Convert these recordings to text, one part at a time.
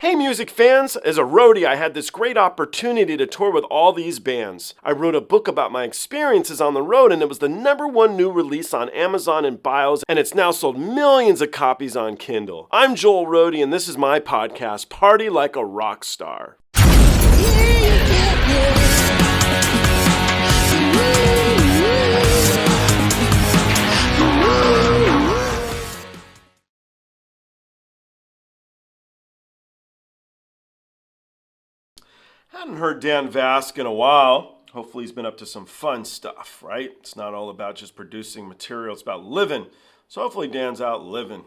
Hey music fans, as a roadie I had this great opportunity to tour with all these bands. I wrote a book about my experiences on the road and it was the #1 new release on Amazon and Bios and it's now sold millions of copies on Kindle. I'm Joel Roadie and this is my podcast, Party Like a Rockstar. Hadn't heard Dan Vasc in a while. Hopefully he's been up to some fun stuff, right? It's not all about just producing material, it's about living. So hopefully Dan's out living.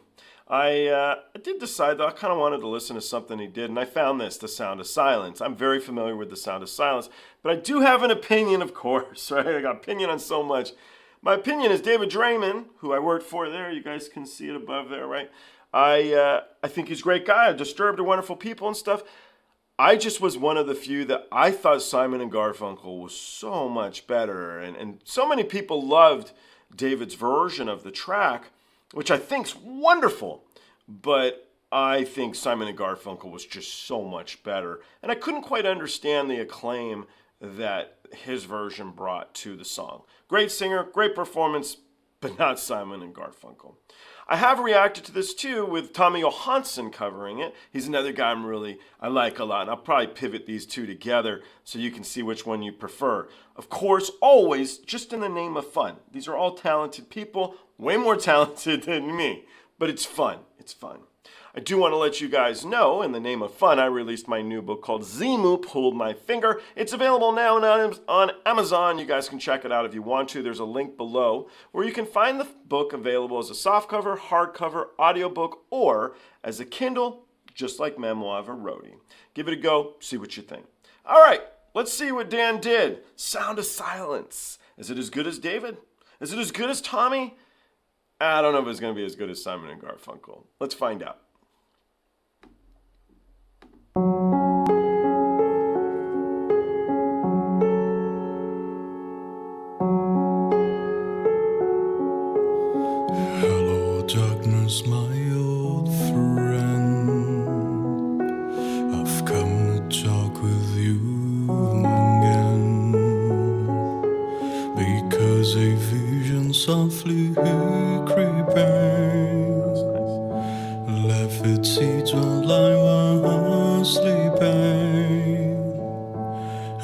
I did decide that I kind of wanted to listen to something he did, and I found this, The Sound of Silence. I'm very familiar with The Sound of Silence, but I do have an opinion, of course, right? I got opinion on so much. My opinion is David Draymond, who I worked for there. You guys can see it above there, right? I think he's a great guy. Disturbed are wonderful people and stuff. I just was one of the few that I thought Simon and Garfunkel was so much better. And so many people loved David's version of the track, which I think's wonderful. But I think Simon and Garfunkel was just so much better. And I couldn't quite understand the acclaim that his version brought to the song. Great singer, great performance, but not Simon and Garfunkel. I have reacted to this too with Tommy Johansson covering it. He's another guy I like a lot. And I'll probably pivot these two together so you can see which one you prefer. Of course, always just in the name of fun. These are all talented people, way more talented than me. But it's fun. It's fun. I do want to let you guys know, in the name of fun, I released my new book called XEMU Pulled My Finger. It's available now on Amazon. You guys can check it out if you want to. There's a link below where you can find the book available as a softcover, hardcover, audiobook, or as a Kindle, just like Memoir of a Roadie. Give it a go. See what you think. All right, let's see what Dan did. Sound of Silence. Is it as good as David? Is it as good as Tommy? I don't know if it's going to be as good as Simon and Garfunkel. Let's find out. Hello, darkness, my old friend. I've come to talk with you again, because a vision softly creeping left its seeds while I was sleeping,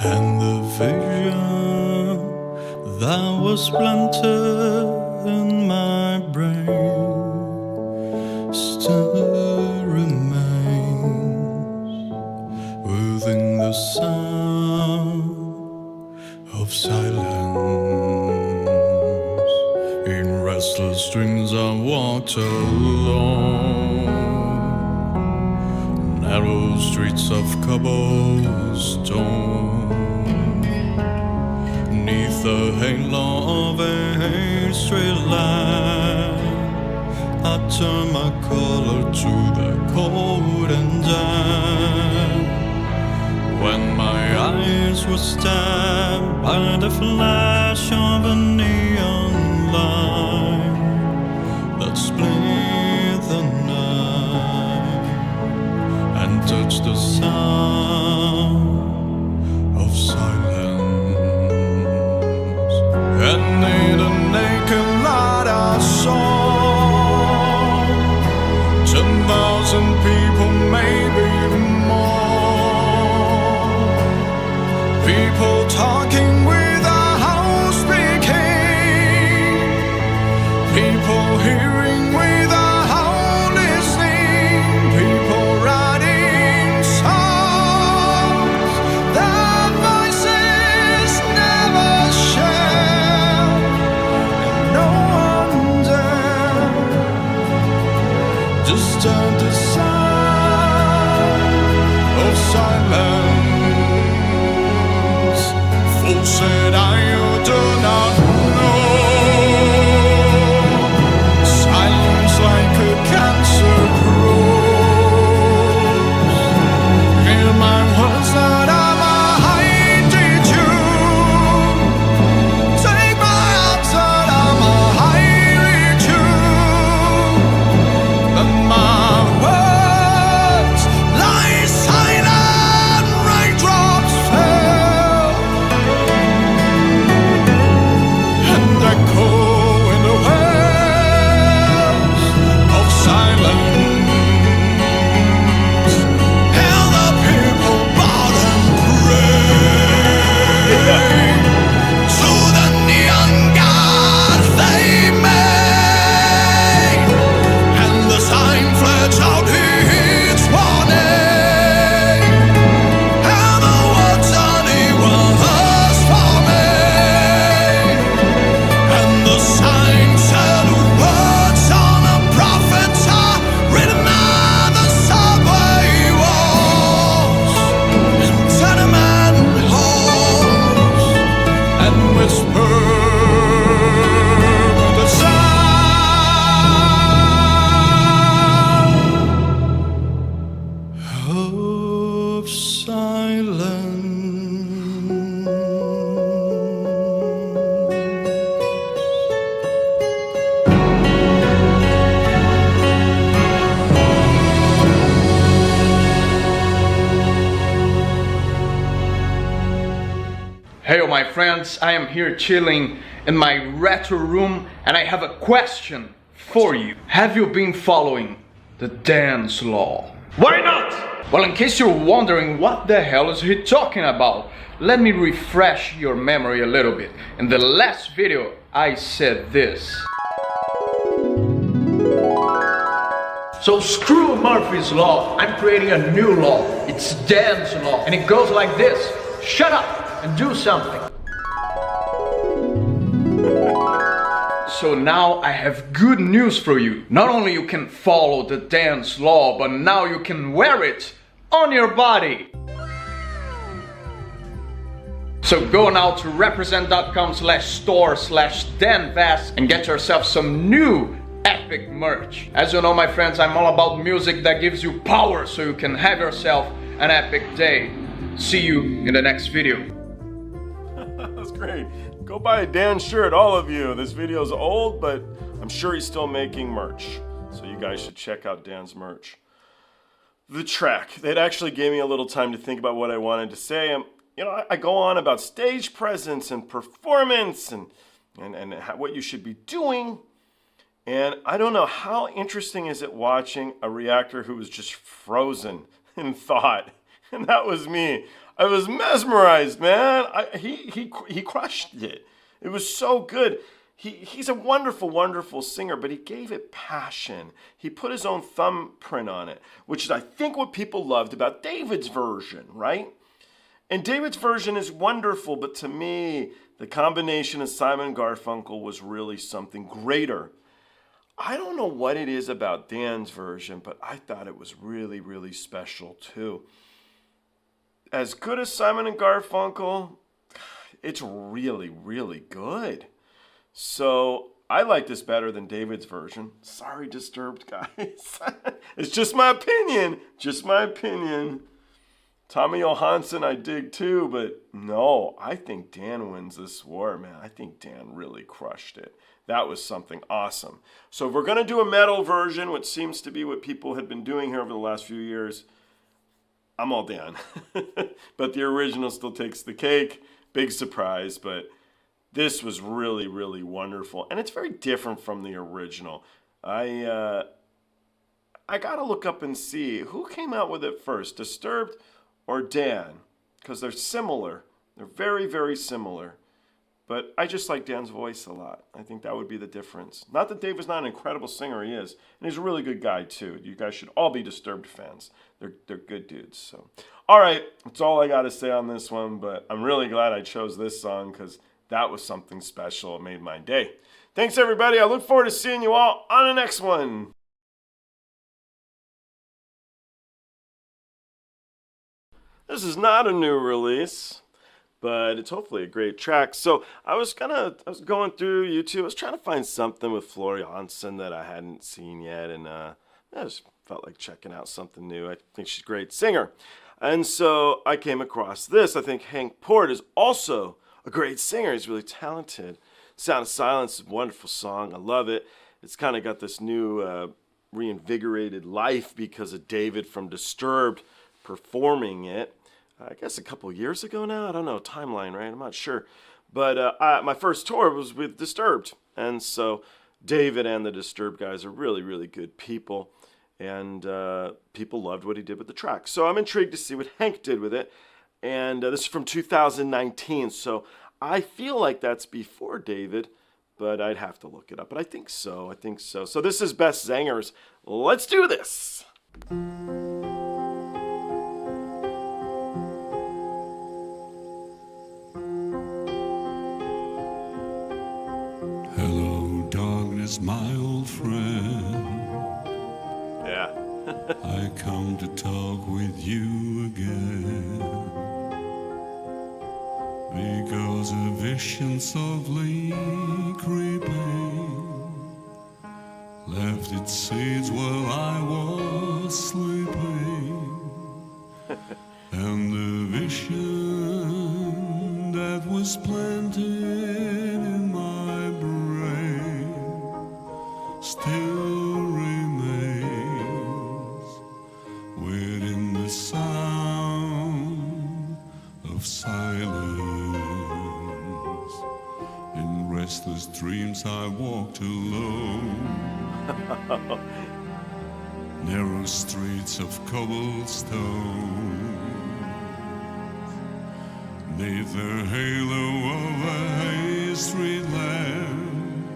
and the vision that was planted in my brain still remains within the sound of silence. In restless dreams I walked alone, narrow streets of cobblestone, neath the halo of a street light. I turned my collar to the cold and damp, when my eyes were stabbed by the flash of a neon light that split the night and touched the sound of silence. And in the naked light I saw 10,000 people, maybe more. People talking without speaking, people hearing without listening, people writing songs. Their voices of silence. Hey my friends, I am here chilling in my retro room and I have a question for you. Have you been following the dance law? Why not? Well, in case you're wondering what the hell is he talking about, let me refresh your memory a little bit. In the last video, I said this. So screw Murphy's Law, I'm creating a new law. It's dance law, and it goes like this. Shut up and do something. So now I have good news for you. Not only you can follow the dance law, but now you can wear it on your body. So go now to represent.com/store/danvas and get yourself some new epic merch. As you know, my friends, I'm all about music that gives you power so you can have yourself an epic day. See you in the next video. That's great. Go buy a Dan shirt, all of you. This video's old, but I'm sure he's still making merch. So you guys should check out Dan's merch. The track. That actually gave me a little time to think about what I wanted to say. I go on about stage presence and performance and what you should be doing. And I don't know, how interesting is it watching a reactor who was just frozen in thought? And that was me. I was mesmerized, man. He crushed it. It was so good. He's a wonderful, wonderful singer, but he gave it passion. He put his own thumbprint on it, which is, I think, what people loved about David's version, right? And David's version is wonderful, but to me, the combination of Simon and Garfunkel was really something greater. I don't know what it is about Dan's version, but I thought it was really, really special too. As good as Simon and Garfunkel, it's really, really good. So I like this better than David's version. Sorry, Disturbed guys. It's just my opinion. Just my opinion. Tommy Johansson I dig too, but no, I think Dan wins this war, man. I think Dan really crushed it. That was something awesome. So if we're going to do a metal version, which seems to be what people had been doing here over the last few years, I'm all Dan. But the original still takes the cake. Big surprise, but this was really, really wonderful. And it's very different from the original. I got to look up and see who came out with it first, Disturbed or Dan, because they're similar. They're very, very similar. But I just like Dan's voice a lot. I think that would be the difference. Not that Dave is not an incredible singer, he is. And he's a really good guy, too. You guys should all be Disturbed fans. They're good dudes. So, all right, that's all I got to say on this one. But I'm really glad I chose this song because that was something special. It made my day. Thanks, everybody. I look forward to seeing you all on the next one. This is not a new release, but it's hopefully a great track. So I was going through YouTube. I was trying to find something with Floor Jansen that I hadn't seen yet, and I just felt like checking out something new. I think she's a great singer. And so I came across this. I think Henk Poort is also a great singer. He's really talented. Sound of Silence is a wonderful song. I love it. It's kind of got this new reinvigorated life because of David from Disturbed performing it. I guess a couple years ago now. I don't know, timeline, right? I'm not sure. But my first tour was with Disturbed. And so David and the Disturbed guys are really, really good people. And people loved what he did with the track. So I'm intrigued to see what Henk did with it. And this is from 2019. So I feel like that's before David, but I'd have to look it up. But I think so. So this is Best Zangers. Let's do this. Hello, darkness, my old friend. Yeah. I come to talk with you again, because a vision softly creeping left its seeds while I was sleeping, and nation that was planted in my brain still remains within the sound of silence. In restless dreams I walked alone. Narrow streets of cobblestone, neath the halo of a Hay Street lamp,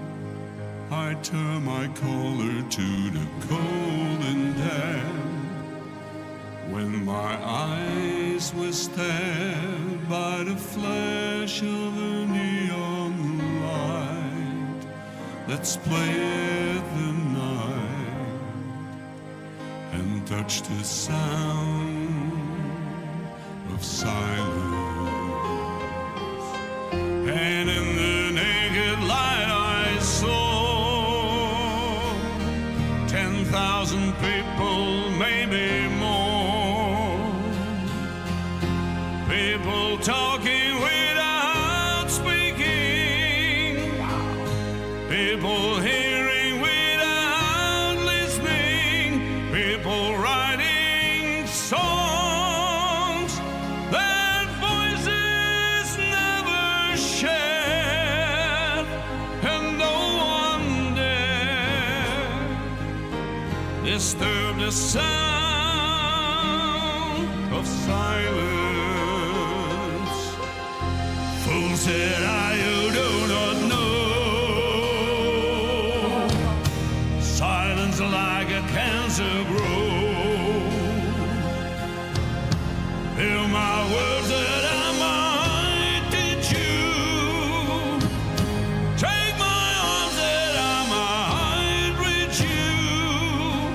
I turn my collar to the cold and damp. When my eyes were stabbed by the flash of a neon light that split the night and touch the sound of silence. And in the naked light I saw 10,000 people, maybe more. People talking without speaking. People hearing without listening. People writing songs that voices never shared, and no one dared disturb the sound of silence. Fool said I, you do not know. Silence like a cancer grows. Hear my words that I might teach you. Take my arms that I might reach you.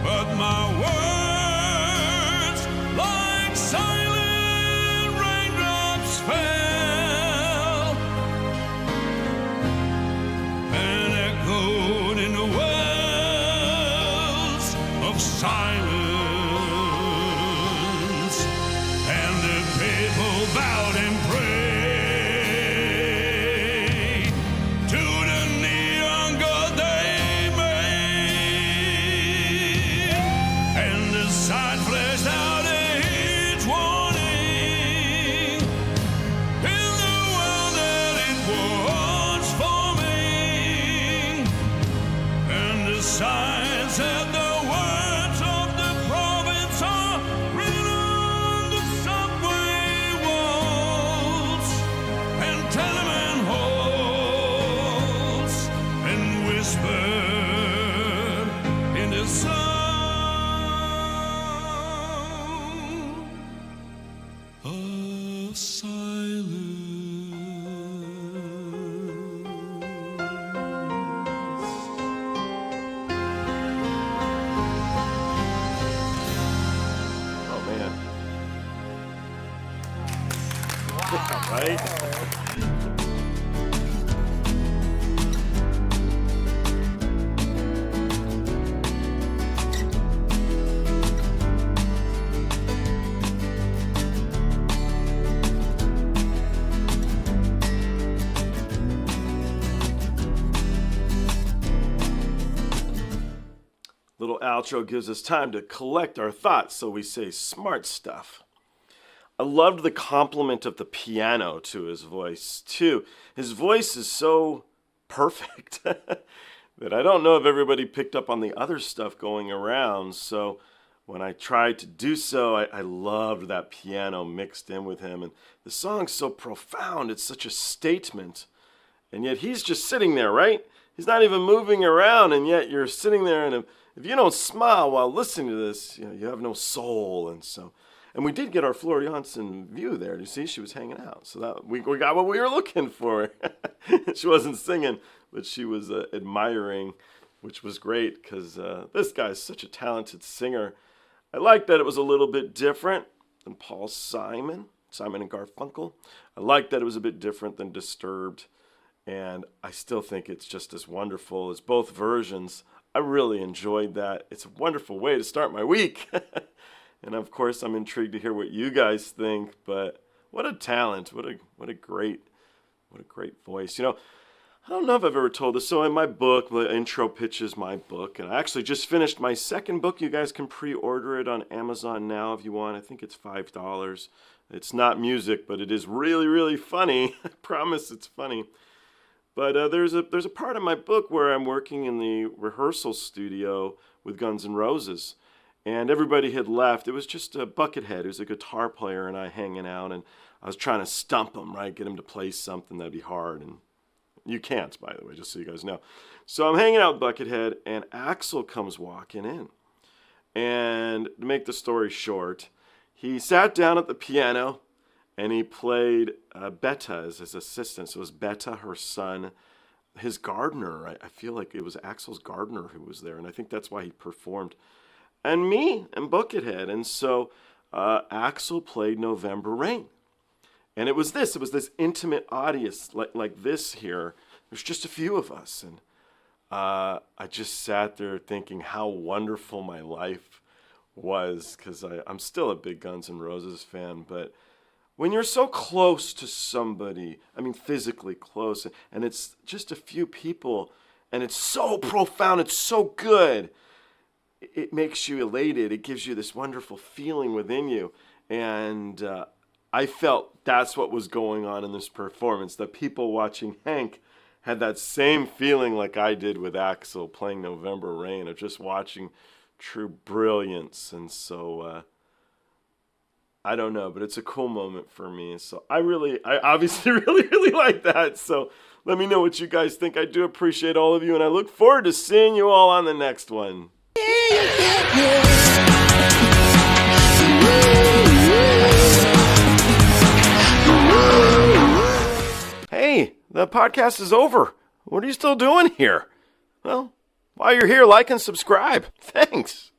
But my words, like silent raindrops, fell and echoed in the wells of silence. And the people bowed and prayed to the neon god they made. And the sight flashed out its warning in the world that it was forming. And the sign said the words of the prophets are written on the subway walls and tenement halls and whispered in the sound of silence. Oh man. Right? Little outro gives us time to collect our thoughts, so we say smart stuff. I loved the compliment of the piano to his voice, too. His voice is so perfect that I don't know if everybody picked up on the other stuff going around. So when I tried to do so, I loved that piano mixed in with him. And the song's so profound. It's such a statement. And yet he's just sitting there, right? He's not even moving around, and yet you're sitting there, and if you don't smile while listening to this, you have no soul. And we did get our Flora Janssen view there. You see, she was hanging out. So that we got what we were looking for. She wasn't singing, but she was admiring, which was great because this guy's such a talented singer. I like that it was a little bit different than Paul Simon and Garfunkel. I like that it was a bit different than Disturbed. And I still think it's just as wonderful as both versions. I really enjoyed that. It's a wonderful way to start my week. And of course, I'm intrigued to hear what you guys think. But what a talent! What a great voice. I don't know if I've ever told this. So in my book, the intro pitch is my book, and I actually just finished my second book. You guys can pre-order it on Amazon now if you want. I think it's $5. It's not music, but it is really, really funny. I promise it's funny. But there's a part of my book where I'm working in the rehearsal studio with Guns N' Roses, and everybody had left. It was just a Buckethead, who's a guitar player, and I hanging out, and I was trying to stump him, right, get him to play something that'd be hard, and you can't, by the way, just so you guys know. So I'm hanging out with Buckethead, and Axl comes walking in. And to make the story short, he sat down at the piano, and he played Bette as his assistant. So it was Bette, her son, his gardener. I feel like it was Axl's gardener who was there, and I think that's why he performed. And me and Buckethead. And so Axl played November Rain. And it was this intimate audience like this here. There's just a few of us. And I just sat there thinking how wonderful my life was, because I'm still a big Guns N' Roses fan. But when you're so close to somebody, I mean physically close, and it's just a few people, and it's so profound, it's so good, it makes you elated. It gives you this wonderful feeling within you. And I felt that's what was going on in this performance. The people watching Henk had that same feeling like I did with Axl playing November Rain, of just watching true brilliance. And so I don't know, but it's a cool moment for me. So I obviously really like that. So let me know what you guys think. I do appreciate all of you, and I look forward to seeing you all on the next one. Hey, the podcast is over. What are you still doing here? Well, while you're here, like and subscribe. Thanks.